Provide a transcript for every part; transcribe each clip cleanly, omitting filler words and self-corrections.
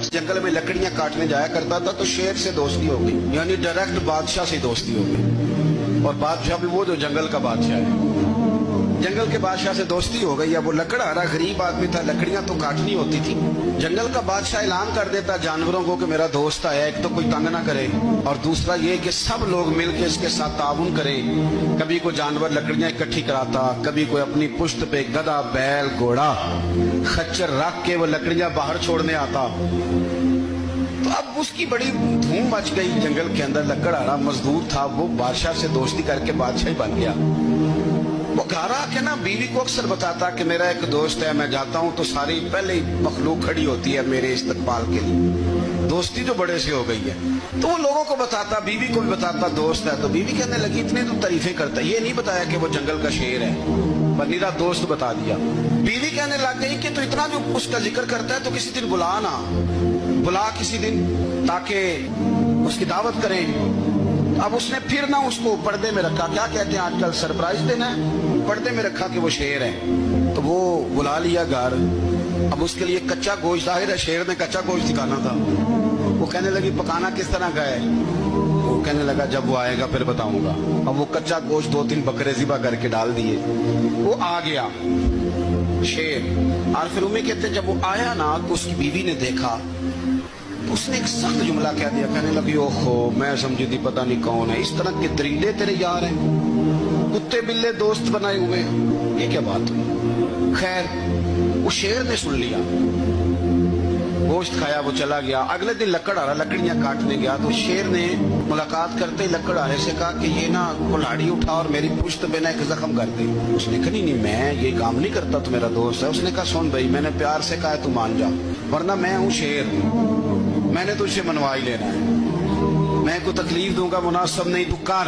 जंगल में लकड़ियां काटने जाया करता था तो शेर से दोस्ती हो गई, यानी डायरेक्ट बादशाह से दोस्ती हो गई। और बादशाह भी वो जो जंगल का बादशाह है, जंगल के बादशाह से दोस्ती हो गई। अब वो लकड़हारा गरीब आदमी था, लकड़ियां तो काटनी होती थी। जंगल का बादशाह ऐलान कर देता जानवरों को कि मेरा दोस्त आया, एक तो कोई तंग ना करे और दूसरा ये कि सब लोग मिलकर इसके साथ ताउन करें। कभी कोई जानवर लकड़ियां इकट्ठी कराता, कभी कोई अपनी पुश्त पे गधा, बैल, घोड़ा, खच्चर रख के वो लकड़ियां बाहर छोड़ने आता। तो अब उसकी बड़ी धूम मच गई जंगल के अंदर। लकड़हारा मजदूर था, वो बादशाह से दोस्ती करके बादशाह ही बन गया। वो घर आके ना बीवी को अक्सर बताता कि मेरा एक दोस्त है, मैं जाता हूँ तो सारी पहले ही मखलूक खड़ी होती है मेरे इस्तकबाल के लिए। दोस्ती तो बड़े से हो गई है। तो वो लोगों को बताता, बीवी को भी बताता दोस्त है। तो बीवी कहने लगी इतने तो तारीफें करता, ये नहीं बताया कि वो जंगल का शेर है, पर मेरा दोस्त बता दिया। बीवी कहने लग गई कि तो इतना जो उसका जिक्र करता है तो किसी दिन बुला ना, बुला किसी दिन ताकि उसकी दावत करें। अब उसने फिर ना उसको पर्दे में रखा, क्या कहते हैं आजकल सरप्राइज देना है, पर्दे में रखा कि वो शेर है। तो वो बुला लिया घर। अब उसके लिए कच्चा गोश्त, जाहिर है शेर ने कच्चा गोश्त दिखाना था। वो कहने लगी पकाना किस तरह का है? वो कहने लगा जब वो आएगा फिर बताऊंगा। अब वो कच्चा गोश्त 2-3 बकरे ज़िबा करके डाल दिए। वो आ गया शेर। और फिर उम्मीद कहते जब वो आया ना तो उसकी बीवी ने देखा, उसने एक सख्त जुमला कह दिया। कहने लगी ओहो, मैं समझी थी पता नहीं कौन है, इस तरह के दरिंदे तेरे यार हैं, कुत्ते बिल्ले दोस्त बनाए हुए, ये क्या बात हुई? खैर वो शेर ने सुन लिया, गोश्त खाया, वो चला गया। अगले दिन लकड़हारा लकड़ियां काटने गया तो शेर ने मुलाकात करते ही लकड़हारे से कहा कि ये ना कुल्हाड़ी उठा और मेरी पुश्त पे ना एक जख्म कर दे। उसने कहा नहीं मैं ये काम नहीं करता, तो मेरा दोस्त है। उसने कहा सुन भाई, मैंने प्यार से कहा तू मान जा, वरना मैं हूँ शेर, मैंने तुझसे मनवा ही लेना है, मैं को तकलीफ दूंगा मुनासिब नहीं, तू कर।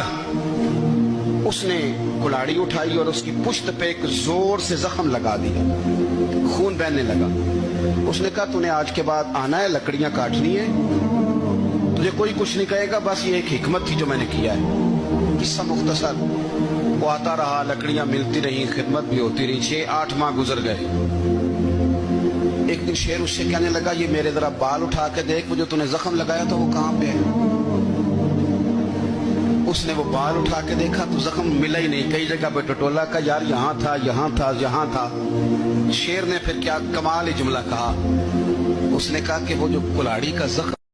उसने कुल्हाड़ी उठाई और उसकी पुश्त पे एक जोर से जख्म लगा दिया, खून बहने लगा। उसने कहा तूने आज के बाद आना है, लकड़ियां काटनी है, तुझे कोई कुछ नहीं कहेगा, बस ये एक हिकमत थी जो मैंने किया है। किस्सा मुख्तसर। वो आता रहा, लकड़ियां मिलती रही, खिदमत भी होती रही। 6-8 माह गुजर गए। एक दिन शेर उससे कहने लगा ये मेरे जरा बाल उठा के देख, वो जो तूने जख्म लगाया था वो कहाँ पे है? उसने वो बाल उठा के देखा तो जख्म मिला ही नहीं, कई जगह पे टटोला का, यार यहाँ था, यहाँ था, यहाँ था। शेर ने फिर क्या कमाल ही जुमला कहा, उसने कहा कि वो जो कुल्हाड़ी का जख्म